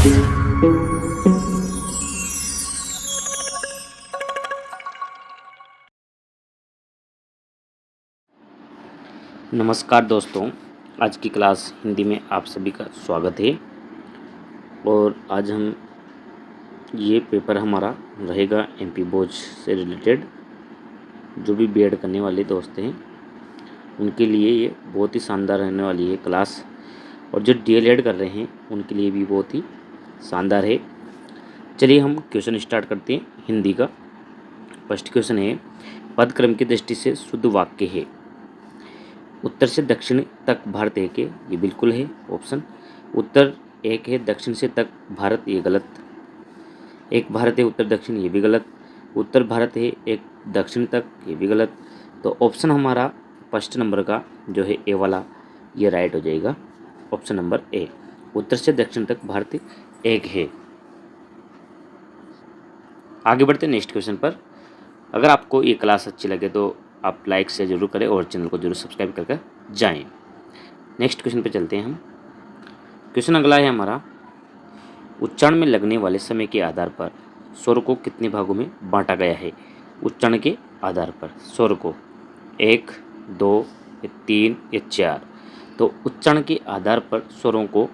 नमस्कार दोस्तों, आज की क्लास हिंदी में आप सभी का स्वागत है। और आज हम ये पेपर हमारा रहेगा एमपी बोर्ड से रिलेटेड। जो भी बीएड करने वाले दोस्त हैं उनके लिए ये बहुत ही शानदार रहने वाली है क्लास, और जो डीएलएड कर रहे हैं उनके लिए भी बहुत ही शानदार है। चलिए हम क्वेश्चन स्टार्ट करते हैं हिंदी का। फर्स्ट क्वेश्चन है, पद क्रम की दृष्टि से शुद्ध वाक्य है। उत्तर से दक्षिण तक भारत एक है, ये बिल्कुल है ऑप्शन। उत्तर एक है, दक्षिण से तक भारत, ये गलत। एक भारत है उत्तर दक्षिण, ये भी गलत। उत्तर भारत है एक दक्षिण तक, ये भी गलत। तो ऑप्शन हमारा फर्स्ट नंबर का जो है ए वाला, ये राइट हो जाएगा। ऑप्शन नंबर ए, उत्तर से दक्षिण तक भारत एक है। आगे बढ़ते नेक्स्ट क्वेश्चन पर। अगर आपको ये क्लास अच्छी लगे तो आप लाइक से जरूर करें और चैनल को जरूर सब्सक्राइब करके जाएं। नेक्स्ट क्वेश्चन पे चलते हैं हम। क्वेश्चन अगला है हमारा, उच्चारण में लगने वाले समय के आधार पर स्वर को कितने भागों में बांटा गया है। उच्चारण के आधार पर स्वर को 1, 2 या 3 या 4। तो उच्चारण के आधार पर स्वरों को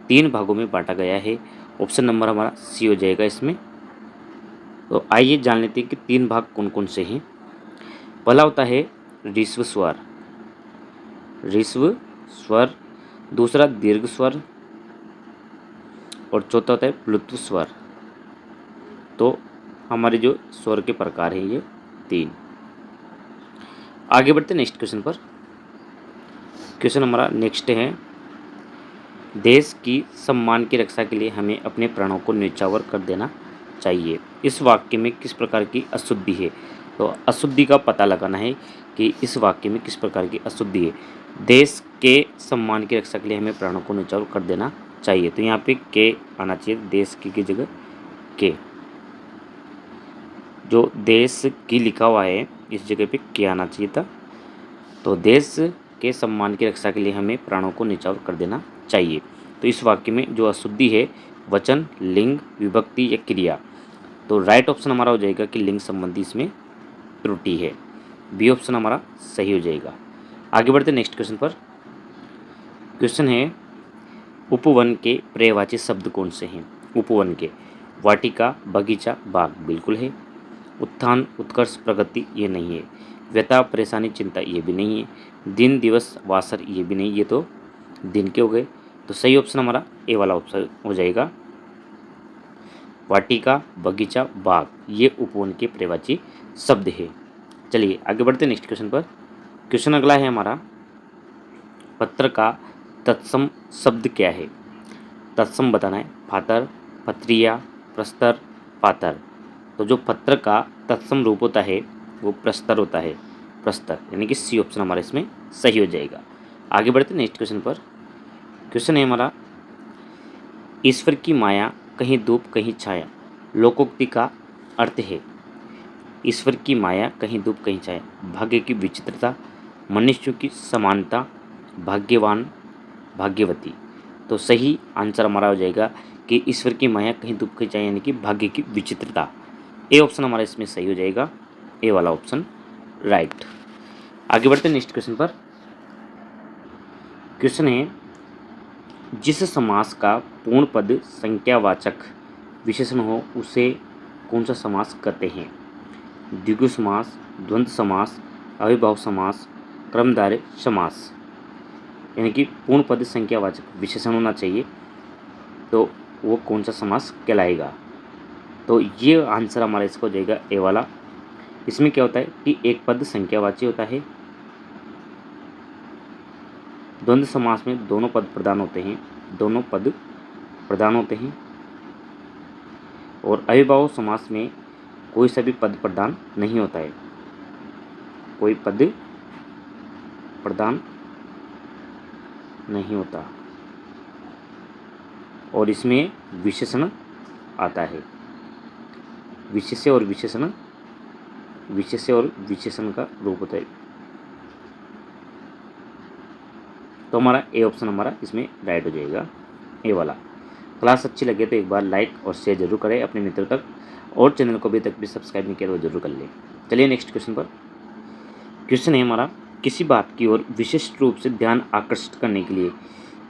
3 भागों में बांटा गया है। ऑप्शन नंबर हमारा सी हो जाएगा इसमें। तो आइए जान लेते हैं कि 3 भाग कौन कौन से हैं। पहला होता है ऋस्व स्वर, ऋस्व स्वर। दूसरा दीर्घ स्वर, और चौथा होता है प्लुत्व स्वर। तो हमारे जो स्वर के प्रकार हैं ये 3। आगे बढ़ते नेक्स्ट क्वेश्चन पर। क्वेश्चन हमारा नेक्स्ट है, देश की सम्मान की रक्षा के लिए हमें अपने प्राणों को न्यौछावर कर देना चाहिए। इस वाक्य में किस प्रकार की अशुद्धि है। तो अशुद्धि का पता लगाना है कि इस वाक्य में किस प्रकार की अशुद्धि है। देश के सम्मान की रक्षा के लिए हमें प्राणों को न्यौछावर कर देना चाहिए। तो यहाँ पे के आना चाहिए, देश की जगह के। जो देश की लिखा हुआ है इस जगह पे के आना चाहिए था। तो देश के सम्मान की रक्षा के लिए हमें प्राणों को न्यौछावर कर देना चाहिए। तो इस वाक्य में जो अशुद्धि है वचन, लिंग, विभक्ति या क्रिया। तो राइट ऑप्शन हमारा हो जाएगा कि लिंग संबंधी इसमें त्रुटि है। बी ऑप्शन हमारा सही हो जाएगा। आगे बढ़ते नेक्स्ट क्वेश्चन पर। क्वेश्चन है, उपवन के पर्यायवाची शब्द कौन से हैं। उपवन के वाटिका, बगीचा, बाग बिल्कुल है। उत्थान, उत्कर्ष, प्रगति ये नहीं है। व्यथा, परेशानी, चिंता ये भी नहीं है। दिन, दिवस, वासर ये भी नहीं, ये तो दिन के हो गए। तो सही ऑप्शन हमारा ए वाला ऑप्शन हो जाएगा। वाटिका, बगीचा, बाग ये उपवन के पर्यायवाची शब्द है। चलिए आगे बढ़ते नेक्स्ट क्वेश्चन पर। क्वेश्चन अगला है हमारा, पत्र का तत्सम शब्द क्या है। तत्सम बताना है। फातर, पत्रिया, प्रस्तर, पातर। तो जो पत्र का तत्सम रूप होता है वो प्रस्तर होता है, प्रस्तर, यानी कि सी ऑप्शन हमारा इसमें सही हो जाएगा। आगे बढ़ते नेक्स्ट क्वेश्चन पर। क्वेश्चन है हमारा, ईश्वर की माया कहीं धूप कहीं छाया लोकोक्ति का अर्थ है। ईश्वर की माया कहीं धूप कहीं छाया, भाग्य की विचित्रता, मनुष्यों की समानता, भाग्यवान, भाग्यवती। तो सही आंसर हमारा हो जाएगा कि ईश्वर की माया कहीं धूप कहीं छाया, यानी कि भाग्य की विचित्रता। ए ऑप्शन हमारा इसमें सही हो जाएगा, ए वाला ऑप्शन राइट। आगे बढ़ते हैं नेक्स्ट क्वेश्चन पर। क्वेश्चन है, जिस समास का पूर्ण पद संख्यावाचक विशेषण हो उसे कौन सा समास कहते हैं। द्विगु समास, द्वंद्व समास, अविभाव समास, क्रमधारय समास। यानी कि पूर्ण पद संख्यावाचक विशेषण होना चाहिए, तो वो कौन सा समास कहलाएगा। तो ये आंसर हमारा इसका हो जाएगा ए वाला। इसमें क्या होता है कि एक पद संख्यावाची होता है। द्वंद्व समास में दोनों पद प्रधान होते हैं, दोनों पद प्रधान होते हैं। और अविभाव समास में कोई सा भी पद प्रधान नहीं होता है, कोई पद प्रधान नहीं होता। और इसमें विशेषण आता है, विशेष्य और विशेषण, विशेष्य और विशेषण का रूप होता है। तो हमारा ए ऑप्शन हमारा इसमें राइट हो जाएगा, ए वाला। क्लास अच्छी लगे तो एक बार लाइक और शेयर जरूर करें अपने मित्रों तक, और चैनल को अभी तक भी सब्सक्राइब नहीं किया तो जरूर कर लें। चलिए नेक्स्ट क्वेश्चन पर। क्वेश्चन है हमारा, किसी बात की ओर विशिष्ट रूप से ध्यान आकर्षित करने के लिए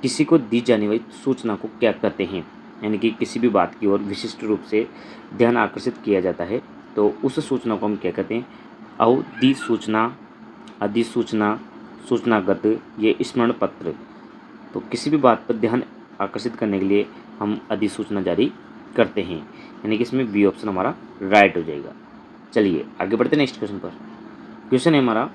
किसी को दी जाने वाली सूचना को क्या कहते हैं? यानी कि किसी भी बात की ओर विशिष्ट रूप से ध्यान आकर्षित किया जाता है तो उस सूचना को हम क्या कहते हैं? अधिसूचना, अधिसूचना, सूचनागत, ये स्मरण पत्र। तो किसी भी बात पर ध्यान आकर्षित करने के लिए हम अधिसूचना जारी करते हैं, यानी कि इसमें बी ऑप्शन हमारा राइट हो जाएगा। चलिए आगे बढ़ते हैं नेक्स्ट क्वेश्चन पर। क्वेश्चन है हमारा,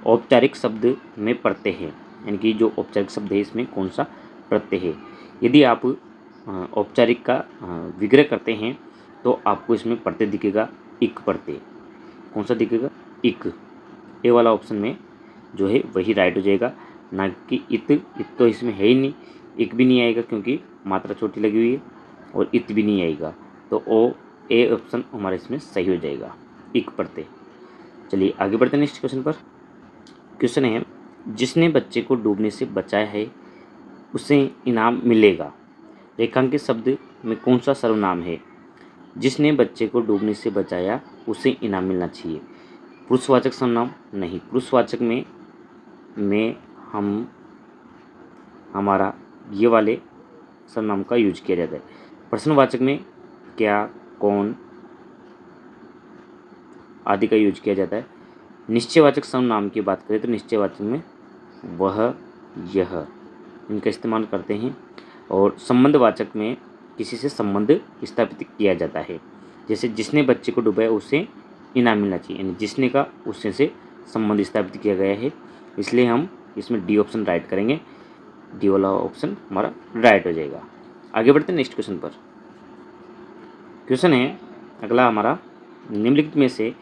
औपचारिक शब्द में प्रत्यय है, यानी कि जो औपचारिक शब्द है इसमें कौन सा प्रत्यय है? यदि आप औपचारिक का विग्रह करते हैं तो आपको इसमें प्रत्यय दिखेगा इक प्रत्यय। कौन सा दिखेगा? इक। ए वाला ऑप्शन में जो है वही राइट हो जाएगा, ना कि इत। इत तो इसमें है ही नहीं, इक भी नहीं आएगा क्योंकि मात्रा छोटी लगी हुई है, और इत भी नहीं आएगा, तो ओ ए ऑप्शन हमारा इसमें सही हो जाएगा, इक प्रत्यय। चलिए आगे बढ़ते हैं नेक्स्ट क्वेश्चन पर। क्वेश्चन है, जिसने बच्चे को डूबने से बचाया है उसे इनाम मिलेगा। रेखांकित शब्द में कौन सा सर्वनाम है? जिसने बच्चे को डूबने से बचाया उसे इनाम मिलना चाहिए। पुरुषवाचक सर्वनाम नहीं, पुरुषवाचक में हम हमारा ये वाले सर्वनाम का यूज किया जाता है। प्रश्नवाचक में क्या, कौन आदि का यूज किया जाता है। निश्चयवाचक सर्वनाम की बात करें तो निश्चयवाचक में वह, यह, इनका इस्तेमाल करते हैं। और संबंधवाचक में किसी से संबंध स्थापित किया जाता है, जैसे जिसने बच्चे को डुबाया उसे इनाम मिलना चाहिए, यानी जिसने का उससे से संबंध स्थापित किया गया है, इसलिए हम इसमें डी ऑप्शन राइट करेंगे। डी वाला ऑप्शन हमारा राइट हो जाएगा। आगे बढ़ते हैं नेक्स्ट क्वेश्चन पर। क्वेश्चन है अगला हमारा, निम्नलिखित में से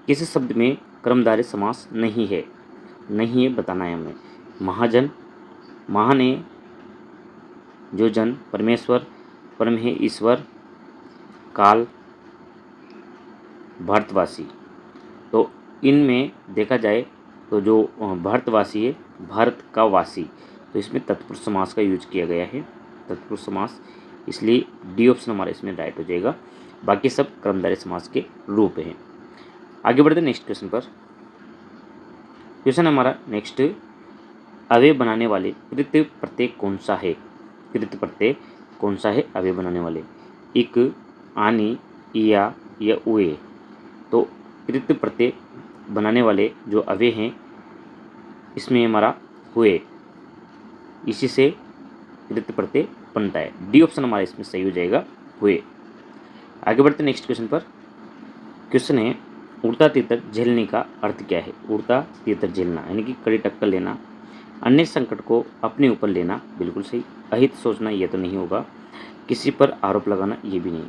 किस शब्द में कर्मधारय समास नहीं है? नहीं है बताना है हमें। महाजन, महान है जो जन, परमेश्वर, परम है ईश्वर, काल, भारतवासी। तो इनमें देखा जाए तो जो भारतवासी है, भारत का वासी, तो इसमें तत्पुरुष समास का यूज किया गया है, तत्पुरुष समास, इसलिए डी ऑप्शन हमारा इसमें राइट हो जाएगा। बाकी सब कर्मधारय समास के रूप हैं। आगे बढ़ते नेक्स्ट क्वेश्चन पर। क्वेश्चन हमारा नेक्स्ट, अवयव बनाने वाले कृत प्रत्यय कौन सा है? कृत प्रत्यय कौन सा है अवयव बनाने वाले? इक, आनी, इया या उए। तो कृत प्रत्यय बनाने वाले जो अवयव हैं इसमें हमारा हुए, इसी से कृत प्रत्यय बनता है। डी ऑप्शन हमारा इसमें सही हो जाएगा, हुए। आगे बढ़ते नेक्स्ट क्वेश्चन पर। क्वेश्चन है, उड़ता तितर झेलने का अर्थ क्या है? उड़ता तितर झेलना यानी कि कड़ी टक्कर लेना, अन्य संकट को अपने ऊपर लेना, बिल्कुल सही। अहित सोचना, ये तो नहीं होगा। किसी पर आरोप लगाना, ये भी नहीं।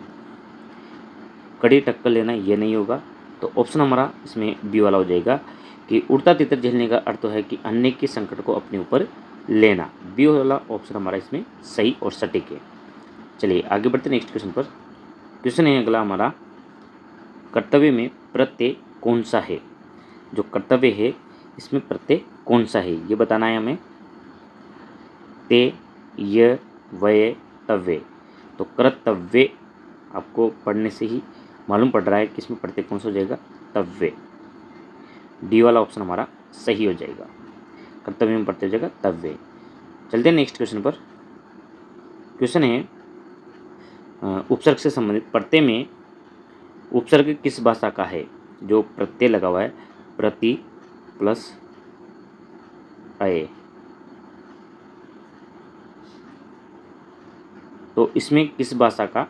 कड़ी टक्कर लेना, ये नहीं होगा। तो ऑप्शन हमारा इसमें बी वाला हो जाएगा कि उड़ता तितर झेलने का अर्थ है कि अन्य के संकट को अपने ऊपर लेना। बी वाला ऑप्शन हमारा इसमें सही और सटीक है। चलिए आगे बढ़ते नेक्स्ट क्वेश्चन पर। क्वेश्चन है अगला हमारा, कर्तव्य में प्रत्यय कौन सा है? जो कर्तव्य है इसमें प्रत्यय कौन सा है ये बताना है हमें। ते, य, वय, तव्य। तो कर्तव्य आपको पढ़ने से ही मालूम पड़ रहा है कि इसमें प्रत्यय कौन सा हो जाएगा, तव्य। डी वाला ऑप्शन हमारा सही हो जाएगा, कर्तव्य में प्रत्यय हो जाएगा तव्य। चलते हैं नेक्स्ट क्वेश्चन पर। क्वेश्चन है, उपसर्ग से संबंधित प्रत्यय में उपसर्ग किस भाषा का है? जो प्रत्यय लगा हुआ है प्रति प्लस अय, तो इसमें किस भाषा का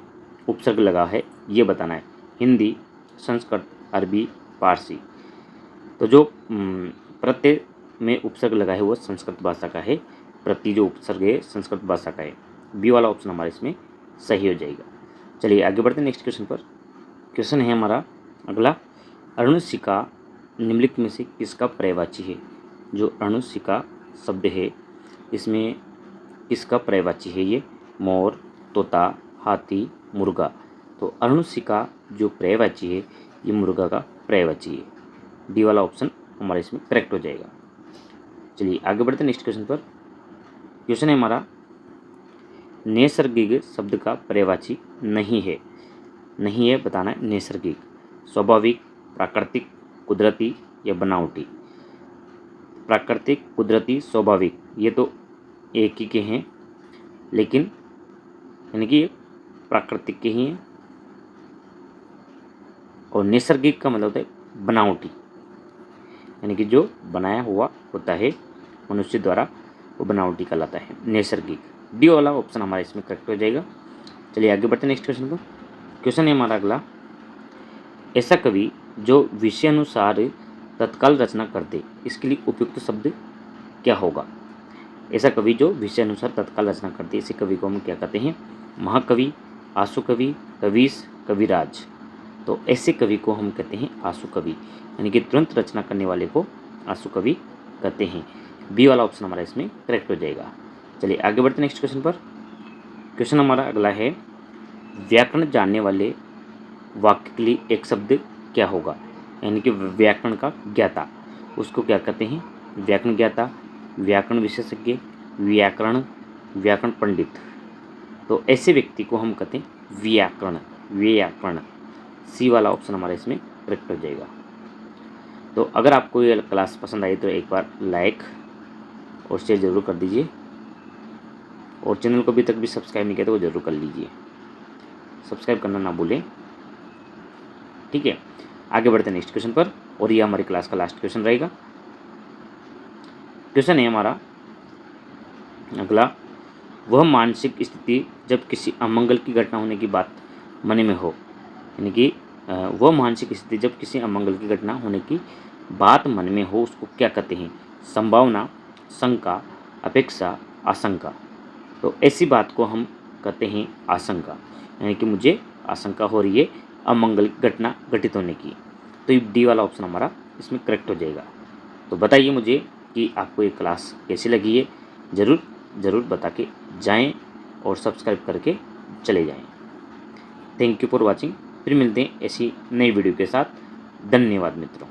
उपसर्ग लगा है ये बताना है। हिंदी, संस्कृत, अरबी, पारसी। तो जो प्रत्यय में उपसर्ग लगा है वो संस्कृत भाषा का है। प्रति जो उपसर्ग है संस्कृत भाषा का है। बी वाला ऑप्शन हमारा इसमें सही हो जाएगा। चलिए आगे बढ़ते हैं नेक्स्ट क्वेश्चन पर। क्वेश्चन है हमारा अगला, अनुशिका निम्नलिखित में से किसका पर्यायवाची है? जो अनुशिका शब्द है इसमें किसका पर्यायवाची है? ये मोर, तोता, हाथी, मुर्गा। तो अनुशिका जो पर्यायवाची है ये मुर्गा का पर्यायवाची है। डी वाला ऑप्शन हमारा इसमें करेक्ट हो जाएगा। चलिए आगे बढ़ते हैं नेक्स्ट क्वेश्चन पर। क्वेश्चन है हमारा, नैसर्गिक शब्द का पर्यायवाची नहीं है। नहीं है बताना है, नैसर्गिक, स्वाभाविक, प्राकृतिक, कुदरती या बनावटी। प्राकृतिक, कुदरती, स्वाभाविक ये तो एक ही के हैं, लेकिन यानी कि ये प्राकृतिक के ही हैं। और नैसर्गिक का मतलब होता है बनावटी, यानी कि जो बनाया हुआ होता है मनुष्य द्वारा, वो बनावटी कहलाता है नैसर्गिक। डी वाला ऑप्शन हमारा इसमें करेक्ट हो जाएगा। चलिए आगे बढ़ते हैं नेक्स्ट क्वेश्चन पर। क्वेश्चन है हमारा अगला, ऐसा कवि जो विषय अनुसार तत्काल रचना कर दे, इसके लिए उपयुक्त शब्द क्या होगा? ऐसा कवि जो विषय अनुसार तत्काल रचना कर दे, इसी कवि को हम क्या कहते हैं? महाकवि, आशु कवि, कवीश, कविराज। तो ऐसे कवि को हम कहते हैं आशु कवि, यानी कि तुरंत रचना करने वाले को आशु कवि कहते हैं। बी वाला ऑप्शन हमारा इसमें करेक्ट हो जाएगा। चलिए आगे बढ़ते हैं नेक्स्ट क्वेश्चन पर। क्वेश्चन हमारा अगला है, व्याकरण जानने वाले वाक्य के लिए एक शब्द क्या होगा? यानी कि व्याकरण का ज्ञाता, उसको क्या कहते हैं? व्याकरण ज्ञाता, व्याकरण विशेषज्ञ, व्याकरण, व्याकरण पंडित। तो ऐसे व्यक्ति को हम कहते हैं व्याकरण। व्याकरण, सी वाला ऑप्शन हमारा इसमें करेक्ट हो जाएगा। तो अगर आपको ये क्लास पसंद आई तो एक बार लाइक और शेयर ज़रूर कर दीजिए, और चैनल को अभी तक भी सब्सक्राइब नहीं किया तो वो ज़रूर कर लीजिए, सब्सक्राइब करना ना भूलें। ठीक है, आगे बढ़ते हैं नेक्स्ट क्वेश्चन पर, और ये हमारी क्लास का लास्ट क्वेश्चन रहेगा। क्वेश्चन है हमारा अगला, वह मानसिक स्थिति जब किसी अमंगल की घटना होने की बात मन में हो, यानी कि वह मानसिक स्थिति जब किसी अमंगल की घटना होने की बात मन में हो, उसको क्या कहते हैं? संभावना, शंका, अपेक्षा, आशंका। तो ऐसी बात को हम कहते हैं आशंका, यानी कि मुझे आशंका हो रही है अमंगल घटना घटित होने की। तो ये डी वाला ऑप्शन हमारा इसमें करेक्ट हो जाएगा। तो बताइए मुझे कि आपको ये क्लास कैसी लगी है, ज़रूर बता के जाएँ और सब्सक्राइब करके चले जाएँ। Thank you for watching. फिर मिलते हैं ऐसी नई वीडियो के साथ। धन्यवाद मित्रों।